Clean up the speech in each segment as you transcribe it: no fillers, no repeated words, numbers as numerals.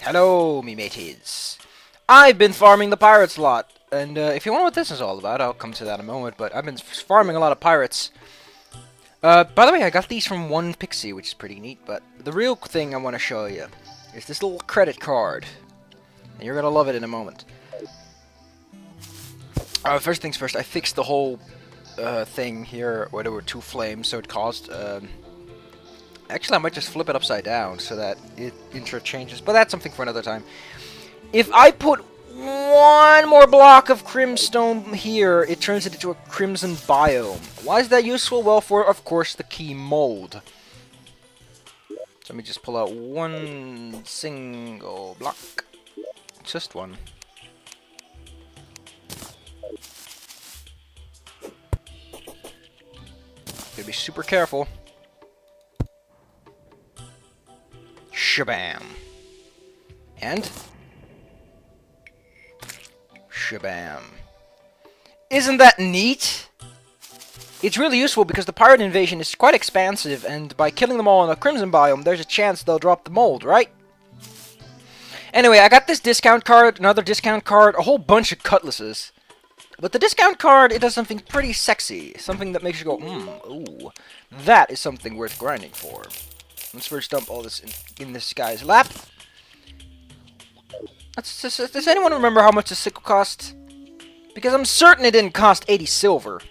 Hello, me mateys. I've been farming the pirates a lot, and if you want to know what this is all about, I'll come to that in a moment, but I've been farming a lot of pirates. By the way, I got these from One Pixie, which is pretty neat, but the real thing I want to show you is this little credit card, and you're going to love it in a moment. First things first, I fixed the whole thing here where there were two flames, so it caused... Actually, I might just flip it upside down so that it interchanges, but that's something for another time. If I put one more block of crimstone here, it turns it into a crimson biome. Why is that useful? Well, for, of course, the key mold. So let me just pull out one single block. Just one. Gotta be super careful. Shabam. And? Shabam. Isn't that neat? It's really useful because the pirate invasion is quite expansive, and by killing them all in a crimson biome, there's a chance they'll drop the mold, right? Anyway, I got this discount card, another discount card, a whole bunch of cutlasses. But the discount card, it does something pretty sexy. Something that makes you go, ooh. That is something worth grinding for. Let's first dump all this in this guy's lap. Does anyone remember how much the sickle cost? Because I'm certain it didn't cost 80 silver.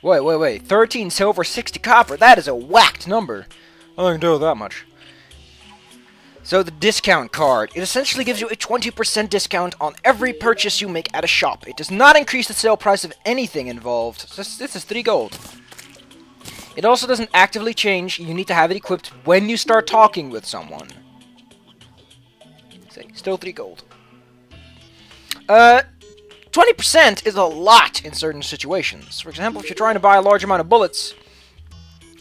Wait. 13 silver, 60 copper. That is a whacked number. I can do that much. So the discount card. It essentially gives you a 20% discount on every purchase you make at a shop. It does not increase the sale price of anything involved. This is 3 gold. It also doesn't actively change. You need to have it equipped when you start talking with someone. Still 3 gold. 20% is a lot in certain situations. For example, if you're trying to buy a large amount of bullets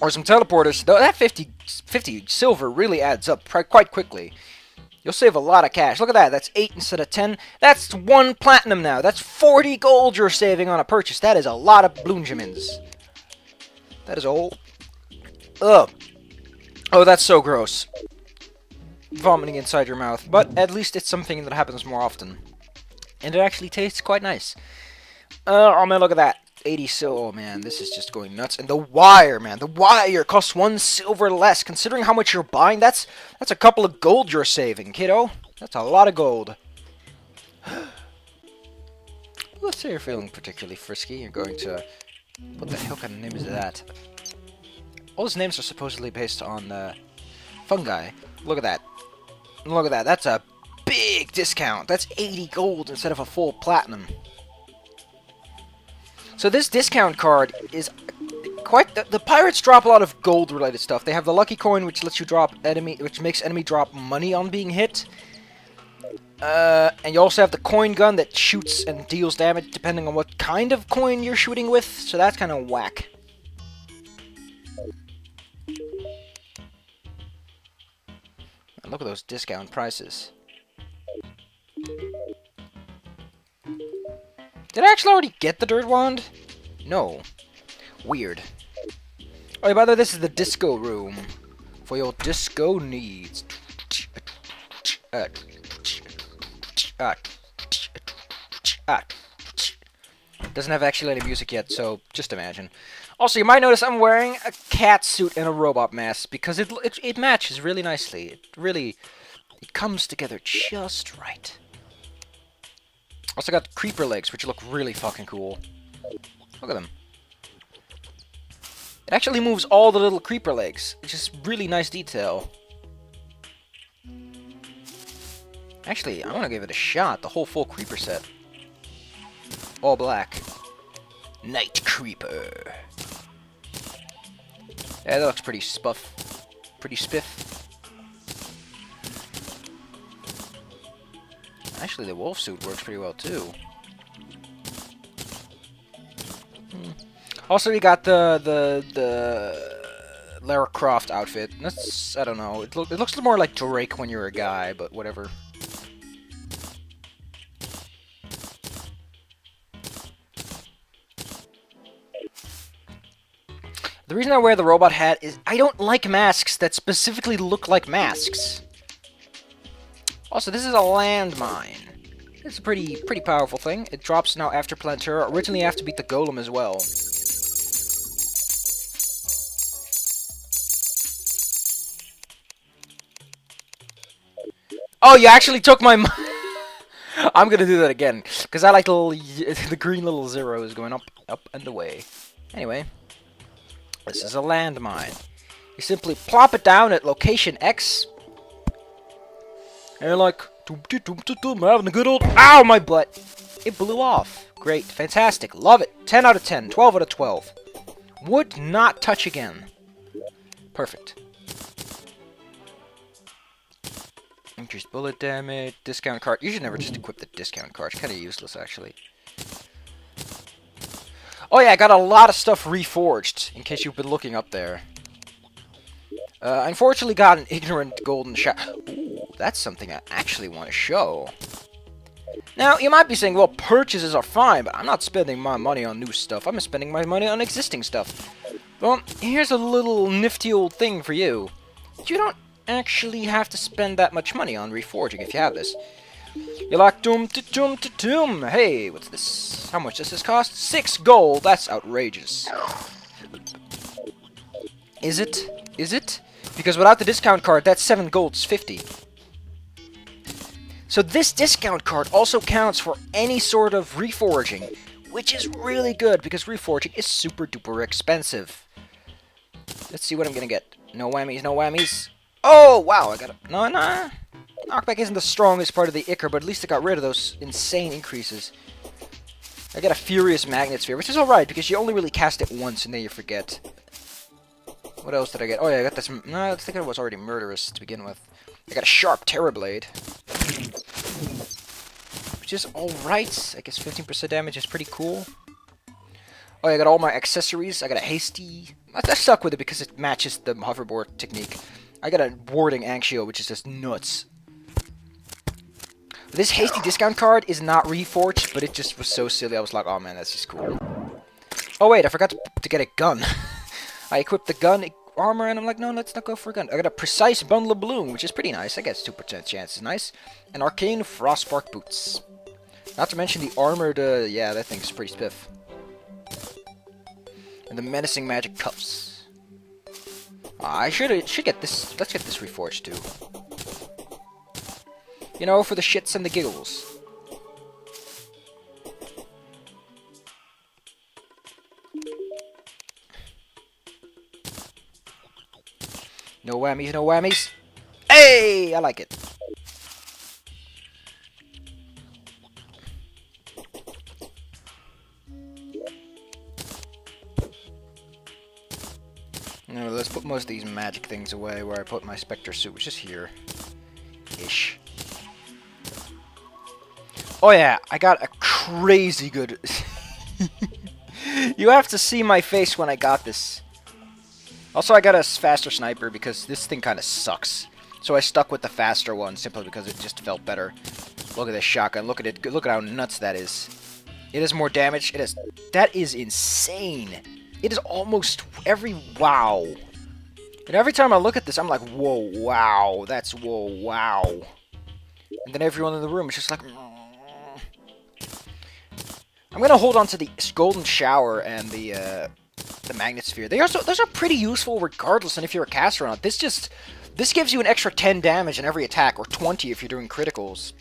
or some teleporters, that 50 silver really adds up quite quickly. You'll save a lot of cash. Look at that. That's 8 instead of 10. That's 1 platinum now. That's 40 gold you're saving on a purchase. That is a lot of bloonjamins. That is all. Ugh. Oh, that's so gross. Vomiting inside your mouth. But at least it's something that happens more often. And it actually tastes quite nice. Oh man, look at that. 80 silver. Oh man, this is just going nuts. And the wire, man. The wire costs 1 silver less. Considering how much you're buying, that's a couple of gold you're saving, kiddo. That's a lot of gold. Let's say you're feeling particularly frisky. You're going to... What the hell kind of name is that? All those names are supposedly based on fungi. Look at that. Look at that. That's a big discount. That's 80 gold instead of a full platinum. So this discount card is quite... The pirates drop a lot of gold-related stuff. They have the lucky coin, which lets you drop enemy... Which makes enemy drop money on being hit. And you also have the coin gun that shoots and deals damage depending on what kind of coin you're shooting with, so that's kind of whack. And look at those discount prices. Did I actually already get the dirt wand? No. Weird. Oh, yeah, by the way, this is the disco room for your disco needs. Doesn't have actually any music yet, so just imagine. Also, you might notice I'm wearing a cat suit and a robot mask because it matches really nicely. It comes together just right. Also got creeper legs, which look really fucking cool. Look at them. It actually moves all the little creeper legs, which is really nice detail. Actually, I want to give it a shot. The whole full creeper set. All black. Night creeper. Yeah, that looks pretty spuff. Pretty spiff. Actually, the wolf suit works pretty well, too. Also, we got the Lara Croft outfit. That's, I don't know. It looks more like Drake when you're a guy, but whatever. The reason I wear the robot hat is I don't like masks that specifically look like masks. Also, this is a landmine. It's a pretty powerful thing. It drops now after Plantera. Originally, you have to beat the golem as well. Oh, you actually took my... I'm gonna do that again, because I like the green little zeros going up, and away. Anyway, this is a landmine. You simply plop it down at location X, and you're like, I'm having a good old... Ow, my butt! It blew off. Great, fantastic, love it. 10 out of 10, 12 out of 12. Would not touch again. Perfect. Increased bullet damage, discount card. You should never just equip the discount card. It's kind of useless, actually. Oh yeah, I got a lot of stuff reforged, in case you've been looking up there. I unfortunately got an ignorant golden shot. Ooh, that's something I actually want to show. Now, you might be saying, well, purchases are fine, but I'm not spending my money on new stuff. I'm spending my money on existing stuff. Well, here's a little nifty old thing for you. You don't actually have to spend that much money on reforging if you have this. You're like, doom. Hey, what's this? How much does this cost? 6 gold. That's outrageous. Is it? Is it? Because without the discount card, that 7 gold's 50. So this discount card also counts for any sort of reforging, which is really good because reforging is super duper expensive. Let's see what I'm gonna get. No whammies, no whammies. Oh, wow, I got a... No. Knockback isn't the strongest part of the Ichor, but at least I got rid of those insane increases. I got a Furious Magnet Sphere, which is alright, because you only really cast it once and then you forget. What else did I get? Oh yeah, I got this... No, I think it was already Murderous to begin with. I got a Sharp Terror Blade. Which is alright. I guess 15% damage is pretty cool. Oh yeah, I got all my accessories. I got a Hasty... I stuck with it because it matches the hoverboard technique. I got a Warding Anxio, which is just nuts. This Hasty discount card is not reforged, but it just was so silly. I was like, oh man, that's just cool. Oh wait, I forgot to get a gun. I equipped the gun armor, and I'm like, no, let's not go for a gun. I got a Precise Bundle of Bloom, which is pretty nice. I guess 2% chance is nice. And Arcane Frostbark Boots. Not to mention the armored, yeah, that thing's pretty spiff. And the Menacing Magic Cuffs. I should get this. Let's get this reforged too. You know, for the shits and the giggles. No whammies, no whammies. Hey, I like it. Now, let's put most of these magic things away where I put my Spectre suit, which is here. Ish. Oh yeah, I got a crazy good... You have to see my face when I got this. Also, I got a faster sniper because this thing kind of sucks. So I stuck with the faster one simply because it just felt better. Look at this shotgun. Look at it. Look at how nuts that is. It has more damage. It has... That is insane. It is almost every... Wow. And every time I look at this, I'm like, whoa, wow. That's whoa, wow. And then everyone in the room is just like... I'm going to hold on to the Golden Shower and the Magnet Sphere. Those are pretty useful regardless, and if you're a caster or not. This gives you an extra 10 damage in every attack, or 20 if you're doing criticals.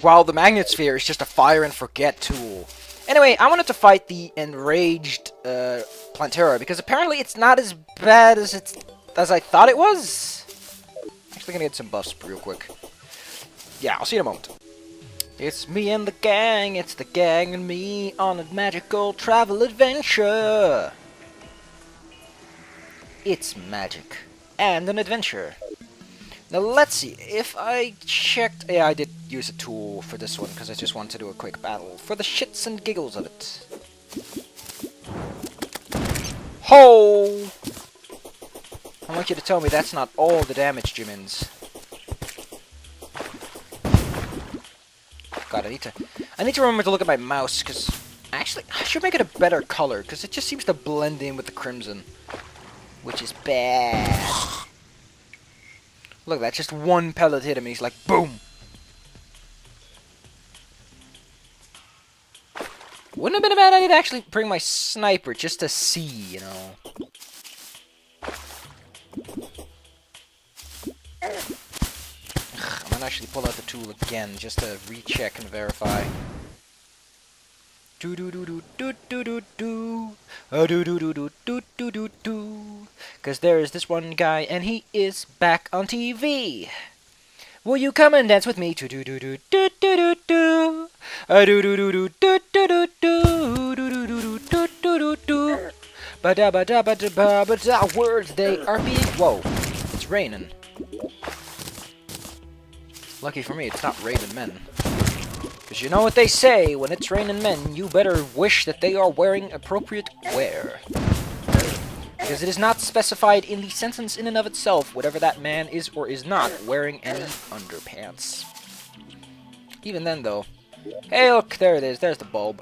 While the Magnet Sphere is just a fire and forget tool. Anyway, I wanted to fight the enraged Plantera, because apparently it's not as bad as I thought it was. Actually gonna get some buffs real quick. Yeah, I'll see you in a moment. It's me and the gang, it's the gang and me on a magical travel adventure. It's magic and an adventure. Now let's see, if I checked... Yeah, I did use a tool for this one, because I just wanted to do a quick battle. For the shits and giggles of it. Ho! I want you to tell me that's not all the damage, Jimmins. God, I need to remember to look at my mouse, because... Actually, I should make it a better color, because it just seems to blend in with the crimson. Which is bad. Look at that, just one pellet hit him and he's like, boom! Wouldn't have been a bad idea to actually bring my sniper just to see, you know. I'm gonna actually pull out the tool again just to recheck and verify. Do do do do do do do do. Do do do do do do do do. Cause there is this one guy and he is back on TV. Will you come and dance with me? Do do do do do do do do. Do do do do do do do do do do do do do do. Ba da ba da ba da ba ba da. Words they are being. Whoa! It's raining. Lucky for me, it's not raining men. Because you know what they say, when it's raining men, you better wish that they are wearing appropriate wear. Because it is not specified in the sentence in and of itself, whatever that man is or is not wearing any underpants. Even then, though. Hey, look, there it is. There's the bulb.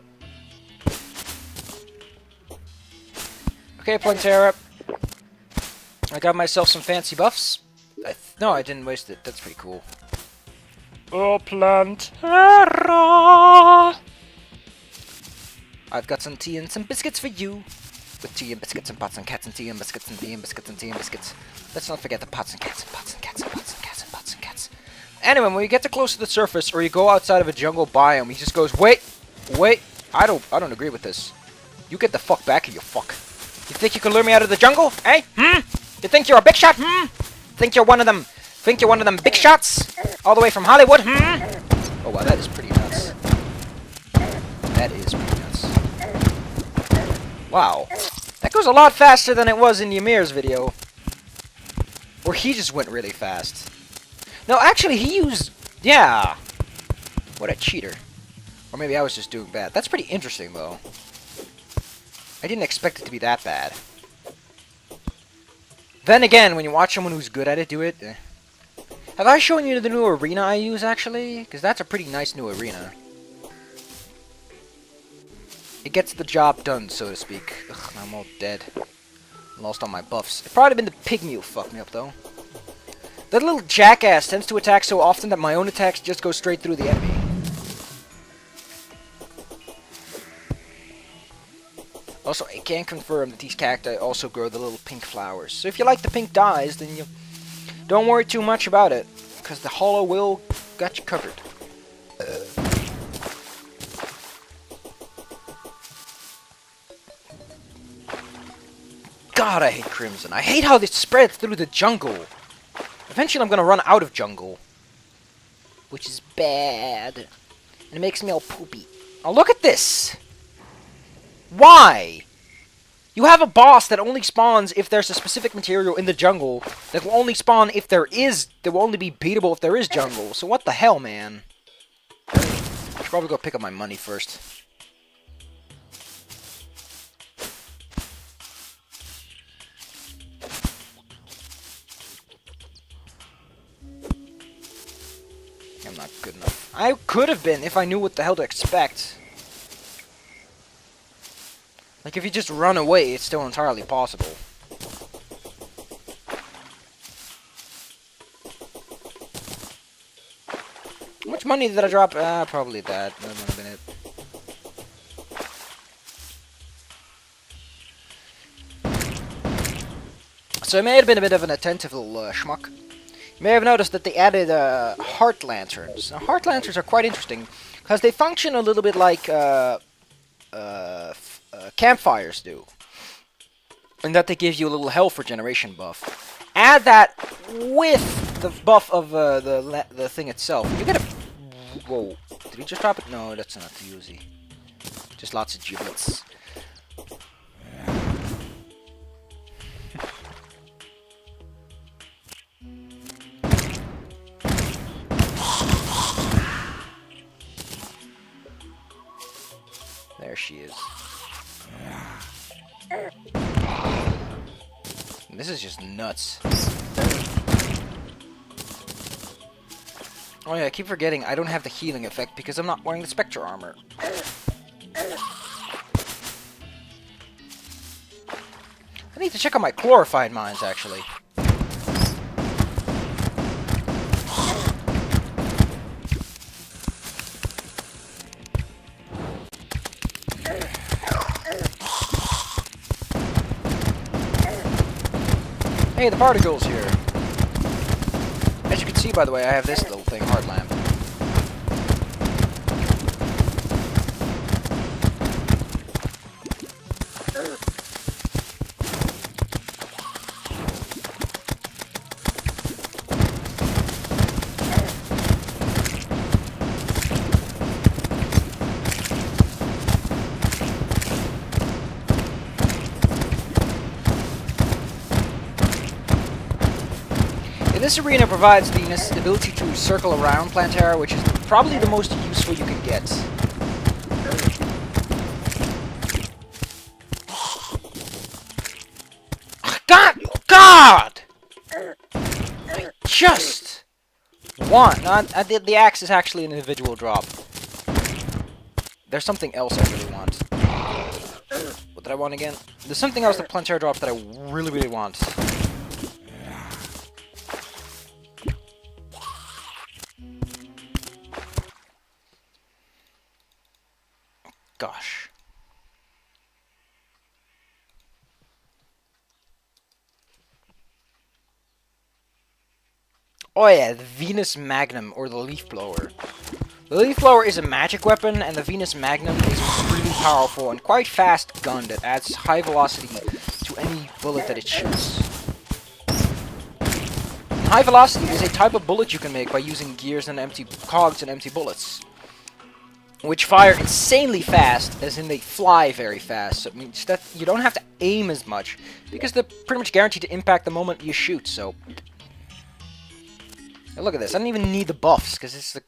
Okay, Plantera. I got myself some fancy buffs. No, I didn't waste it. That's pretty cool. Oh, Plantera! I've got some tea and some biscuits for you. With tea and biscuits and pots and cats and tea and biscuits and tea and biscuits and tea and biscuits. Let's not forget the pots and cats and pots and cats and pots and cats and pots and cats. Anyway, when you get too close to the surface or you go outside of a jungle biome, he just goes, wait, I don't agree with this. You get the fuck back here, you fuck. You think you can lure me out of the jungle? Eh? You think you're a big shot? Think you're one of them big shots? All the way from Hollywood? Oh wow, that is pretty nuts. That is pretty nuts. Wow. That goes a lot faster than it was in Ymir's video. Or he just went really fast. No, actually, he used... Yeah. What a cheater. Or maybe I was just doing bad. That's pretty interesting, though. I didn't expect it to be that bad. Then again, when you watch someone who's good at it do it... Have I shown you the new arena I use, actually? Because that's a pretty nice new arena. It gets the job done, so to speak. Ugh, I'm all dead. Lost all my buffs. It'd probably been the pygmy who fucked me up, though. That little jackass tends to attack so often that my own attacks just go straight through the enemy. Also, I can confirm that these cacti also grow the little pink flowers. So if you like the pink dyes, then you don't worry too much about it, because the hollow will got you covered. God, I hate Crimson. I hate how this spreads through the jungle. Eventually I'm gonna run out of jungle. Which is bad. And it makes me all poopy. Oh, look at this! Why? You have a boss that only spawns if there's a specific material in the jungle that will only spawn if there is... that will only be beatable if there is jungle. So what the hell, man? I should probably go pick up my money first. I'm not good enough. I could have been if I knew what the hell to expect. Like, if you just run away, it's still entirely possible. How much money did I drop? Probably that. That might have been it. So I may have been a bit of an attentive little schmuck. You may have noticed that they added heart lanterns. Now, heart lanterns are quite interesting, because they function a little bit like campfires do. And that they give you a little health regeneration buff. Add that with the buff of the thing itself. You get a... Whoa. Did he just drop it? No, that's not the Uzi. Just lots of giblets. There she is. This is just nuts. Oh yeah, I keep forgetting I don't have the healing effect because I'm not wearing the Spectre armor. I need to check on my glorified mines, actually. Hey, the particle's here. As you can see, by the way, I have this little thing, Heart Lamp. This arena provides the ability to circle around Plantera, which is probably the most useful you can get. God! I just want. The axe is actually an individual drop. There's something else I really want. What did I want again? There's something else that Plantera drops that I really, really want. Gosh. Oh yeah, the Venus Magnum, or the Leaf Blower. The Leaf Blower is a magic weapon, and the Venus Magnum is a really powerful and quite fast gun that adds high velocity to any bullet that it shoots. High velocity is a type of bullet you can make by using gears and empty cogs and empty bullets, which fire insanely fast, as in they fly very fast. So it means that you don't have to aim as much, because they're pretty much guaranteed to impact the moment you shoot, so... Hey, look at this, I don't even need the buffs, because it's like...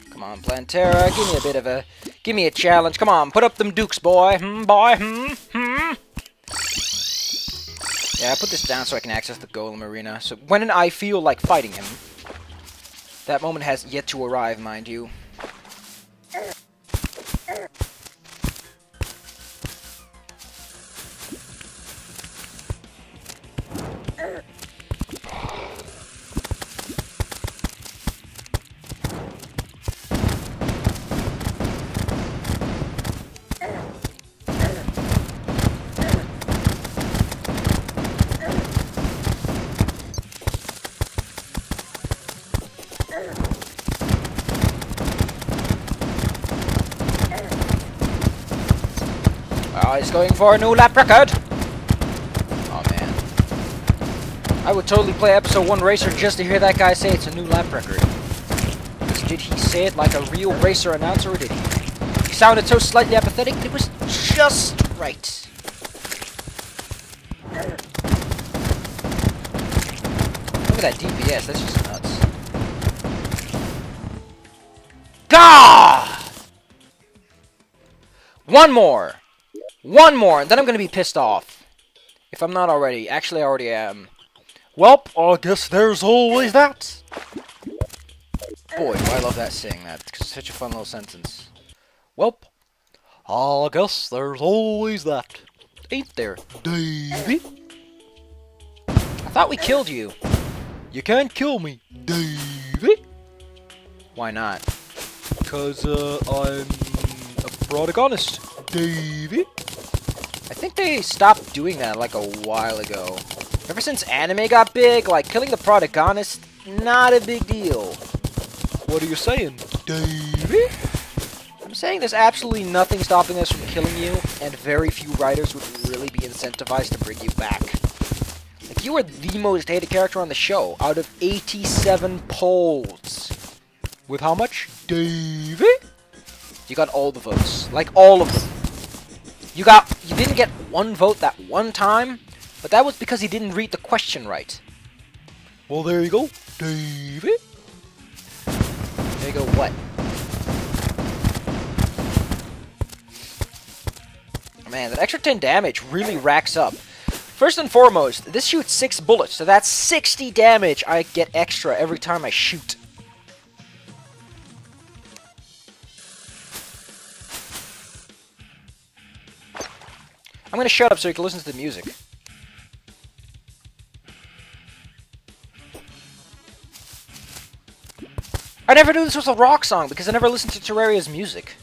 Come on, Plantera, give me a bit of a... Give me a challenge, come on, put up them dukes, boy, Yeah, I put this down so I can access the Golem Arena, so when I feel like fighting him... That moment has yet to arrive, mind you. He's going for a new lap record! Oh man. I would totally play episode 1 Racer just to hear that guy say it's a new lap record. Did he say it like a real racer announcer, or did he? He sounded so slightly apathetic, but it was just right. Look at that DPS, that's just nuts. Gah! One more! One more, and then I'm gonna be pissed off. If I'm not already. Actually, I already am. Welp, I guess there's always that. Boy, do I love that saying that. It's such a fun little sentence. Welp, I guess there's always that. Ain't there, Davey? I thought we killed you. You can't kill me, Davey. Why not? Because, I'm a protagonist, Davey. I think they stopped doing that like a while ago. Ever since anime got big, like killing the protagonist, not a big deal. What are you saying, Davey? I'm saying there's absolutely nothing stopping us from killing you, and very few writers would really be incentivized to bring you back. Like, you are the most hated character on the show, out of 87 polls. With how much, Davey? You got all the votes. Like, all of them. You didn't get one vote that one time, but that was because he didn't read the question right. Well, there you go, Davey. There you go, what? Man, that extra 10 damage really racks up. First and foremost, this shoots 6 bullets, so that's 60 damage I get extra every time I shoot. I'm gonna shut up so you can listen to the music. I never knew this was a rock song because I never listened to Terraria's music.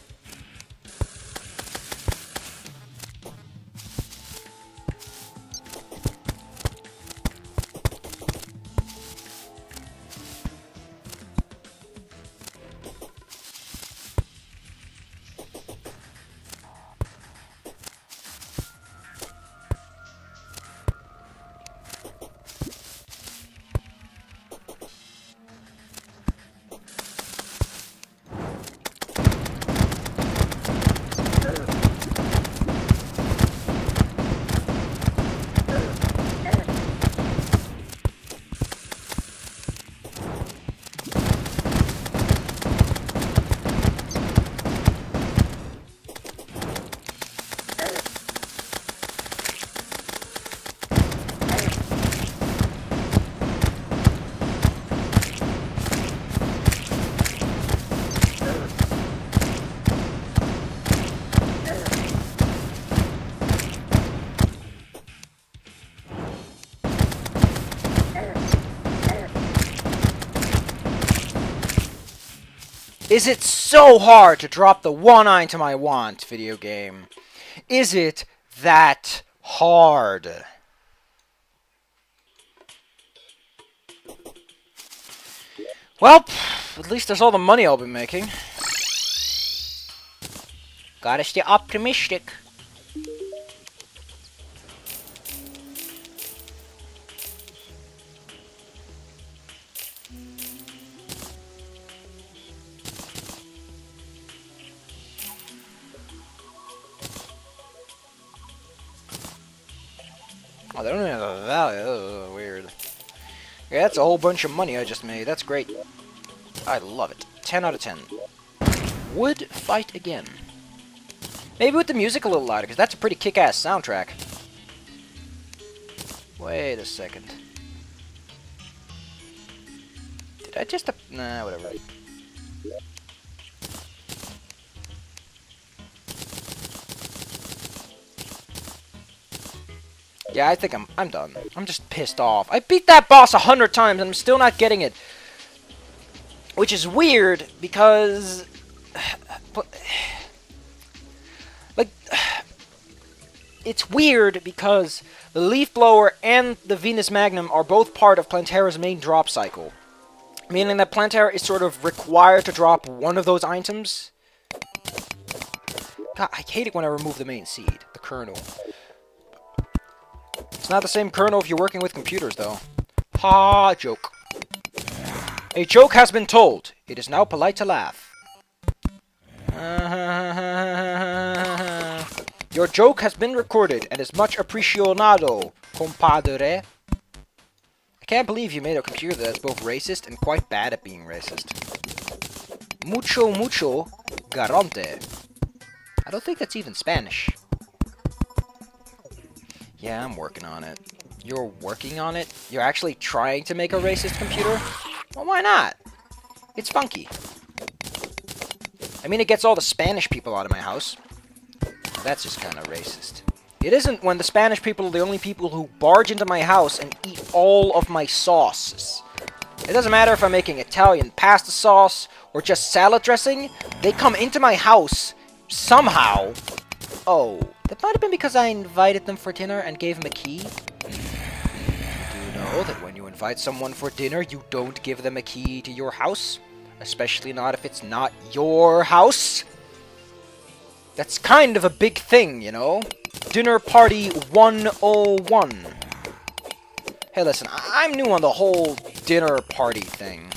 Is it so hard to drop the one item I want, video game? Is it that hard? Well, at least there's all the money I'll be making. Gotta stay optimistic. Oh, they don't even have a value. Oh, weird. Yeah, that's a whole bunch of money I just made. That's great. I love it. 10 out of 10. Would fight again. Maybe with the music a little louder, because that's a pretty kick-ass soundtrack. Wait a second. Did I just... Nah, whatever. Yeah, I think I'm done. I'm just pissed off. I beat that boss 100 times and I'm still not getting it. Which is weird because... Like... It's weird because the Leaf Blower and the Venus Magnum are both part of Plantera's main drop cycle. Meaning that Plantera is sort of required to drop one of those items. God, I hate it when I remove the main seed, the kernel. It's not the same kernel if you're working with computers, though. Ha, joke. A joke has been told. It is now polite to laugh. Your joke has been recorded and is much appreciado, compadre. I can't believe you made a computer that's both racist and quite bad at being racist. Mucho garante. I don't think that's even Spanish. Yeah, I'm working on it. You're working on it? You're actually trying to make a racist computer? Well, why not? It's funky. I mean, it gets all the Spanish people out of my house. That's just kind of racist. It isn't when the Spanish people are the only people who barge into my house and eat all of my sauces. It doesn't matter if I'm making Italian pasta sauce or just salad dressing. They come into my house somehow. Oh, that might have been because I invited them for dinner and gave them a key. Do you know that when you invite someone for dinner, you don't give them a key to your house? Especially not if it's not your house? That's kind of a big thing, you know? Dinner Party 101. Hey, listen, I'm new on the whole dinner party thing.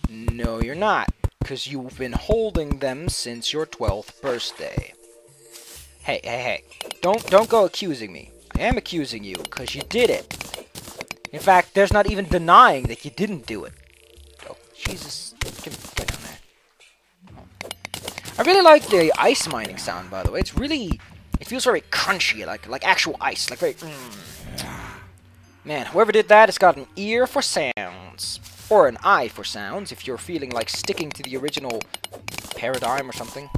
No, you're not, because you've been holding them since your 12th birthday. Hey. Don't go accusing me. I am accusing you, because you did it. In fact, there's not even denying that you didn't do it. Oh, Jesus. Get down there. I really like the ice mining sound, by the way. It's really... It feels very crunchy, like actual ice. Like very... Man, whoever did that has got an ear for sounds. Or an eye for sounds, if you're feeling like sticking to the original paradigm or something.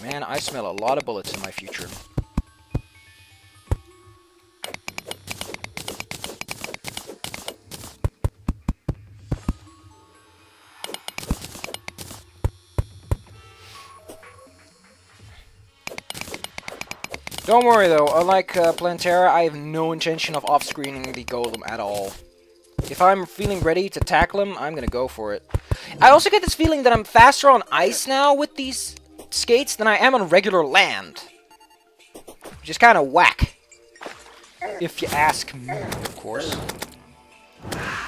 Man, I smell a lot of bullets in my future. Don't worry though, unlike Plantera, I have no intention of off-screening the golem at all. If I'm feeling ready to tackle him, I'm gonna go for it. I also get this feeling that I'm faster on ice now with these skates than I am on regular land. Which is kind of whack. If you ask me, of course.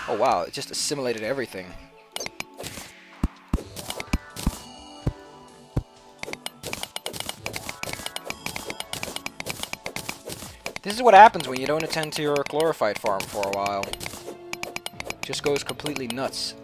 Oh wow, it just assimilated everything. This is what happens when you don't attend to your chlorophyte farm for a while. It just goes completely nuts.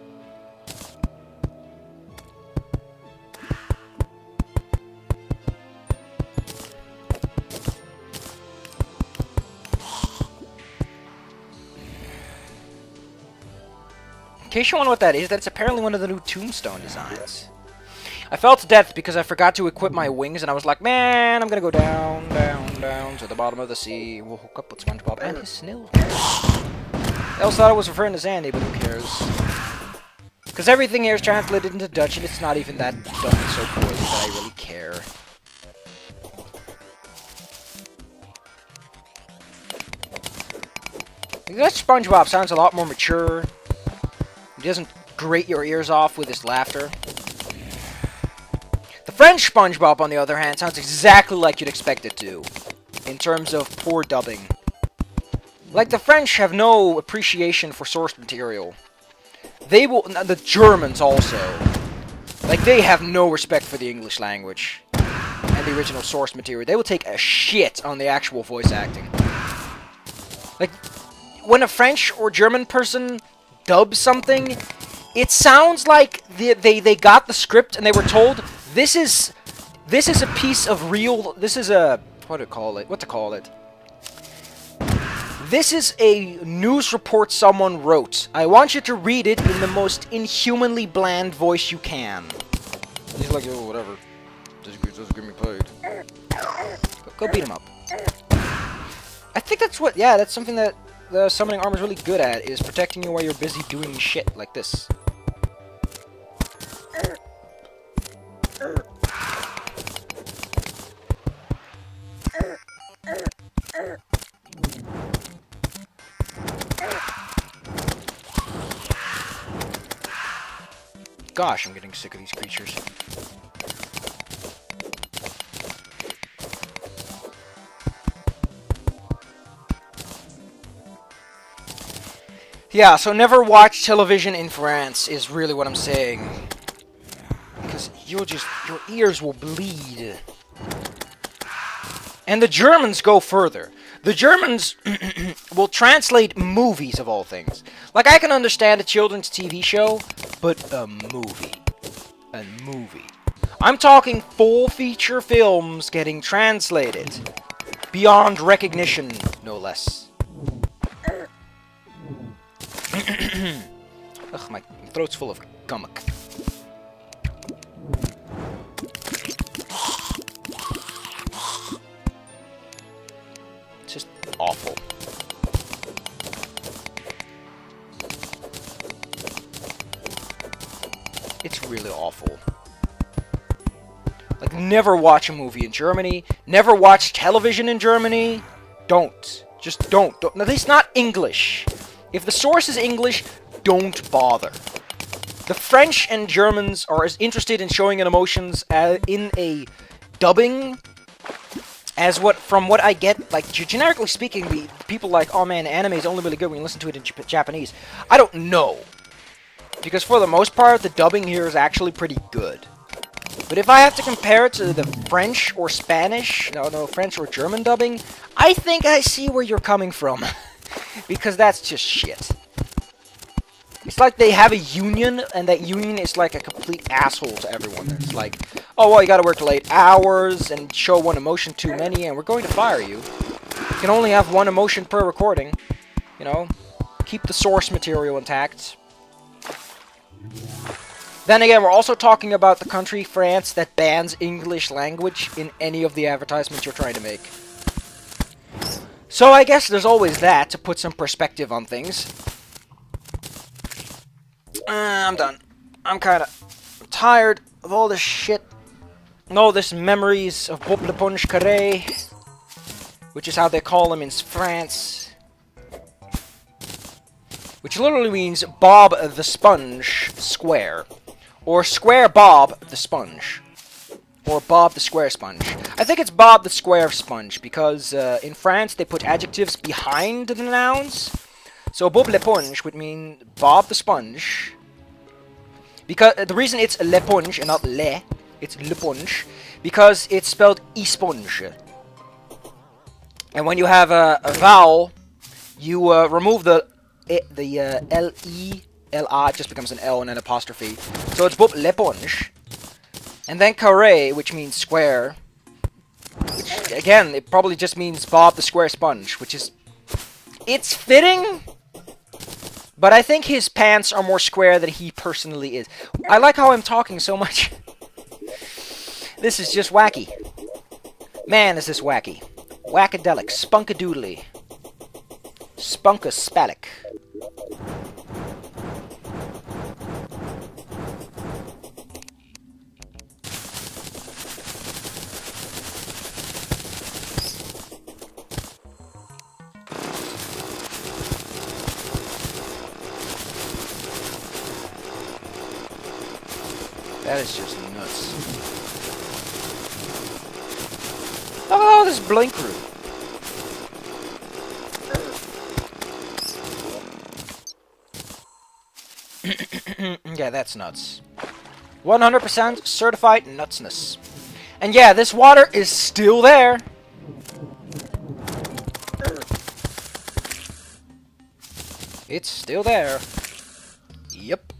In case you wonder what that is, that's apparently one of the new tombstone designs. I fell to death because I forgot to equip my wings, and I was like, man, I'm gonna go down to the bottom of the sea. We'll hook up with SpongeBob and his snails. I also thought I was referring to Zandy, but who cares? Because everything here is translated into Dutch, and it's not even that done so poorly that I really care. That SpongeBob sounds a lot more mature. He doesn't grate your ears off with his laughter. The French SpongeBob, on the other hand, sounds exactly like you'd expect it to, in terms of poor dubbing. Like, the French have no appreciation for source material. They will... The Germans also. Like, they have no respect for the English language and the original source material. They will take a shit on the actual voice acting. Like, when a French or German person dubs something, it sounds like they got the script and they were told, this is a piece of real... This is a... What to call it? This is a news report someone wrote. I want you to read it in the most inhumanly bland voice you can. He's like, oh, whatever. Just give me paid. Go beat him up. I think that's what... Yeah, that's something that the summoning armor is really good at, is protecting you while you're busy doing shit like this. Gosh, I'm getting sick of these creatures. Yeah, so never watch television in France is really what I'm saying. Because your ears will bleed. And the Germans go further. The Germans will translate movies, of all things. Like, I can understand a children's TV show, but a movie. A movie. I'm talking full feature films getting translated. Beyond recognition, no less. Ugh, my throat's full of gummock. It's just awful. It's really awful. Like, never watch a movie in Germany. Never watch television in Germany. Don't. Just don't. At least not English. If the source is English, don't bother. The French and Germans are as interested in showing an emotions in a dubbing as from what I get, like, generically speaking, the people like, oh man, anime is only really good when you listen to it in Japanese. I don't know. Because for the most part, the dubbing here is actually pretty good. But if I have to compare it to the French or Spanish, no, French or German dubbing, I think I see where you're coming from. Because that's just shit. It's like they have a union, and that union is like a complete asshole to everyone. It's like, oh, well, you gotta work late hours, and show one emotion too many, and we're going to fire you. You can only have one emotion per recording. You know? Keep the source material intact. Then again, we're also talking about the country, France, that bans English language in any of the advertisements you're trying to make. So I guess there's always that, to put some perspective on things. I'm done. I'm kinda tired of all this shit. All this memories of Bob l'éponge carrée, which is how they call him in France. Which literally means Bob the Sponge Square. Or Square Bob the Sponge. Or Bob the Square Sponge. I think it's Bob the Square Sponge, because in France they put adjectives behind the nouns. So Bob l'éponge would mean Bob the Sponge. Because the reason it's l'éponge and not le, it's l'éponge, because it's spelled esponge. And when you have a vowel, you remove the L-E, L-A, it just becomes an L and an apostrophe. So it's Bob l'éponge. And then carré, which means square. Which, again, it probably just means Bob the Square Sponge, which is... It's fitting, but I think his pants are more square than he personally is. I like how I'm talking so much. This is just wacky. Man, is this wacky. Wackadellic, spunkadoodly. Spunkus-spatic. That is just nuts. Oh, this blink root. Yeah, that's nuts. 100% certified nutsness. And yeah, this water is still there. It's still there. Yep.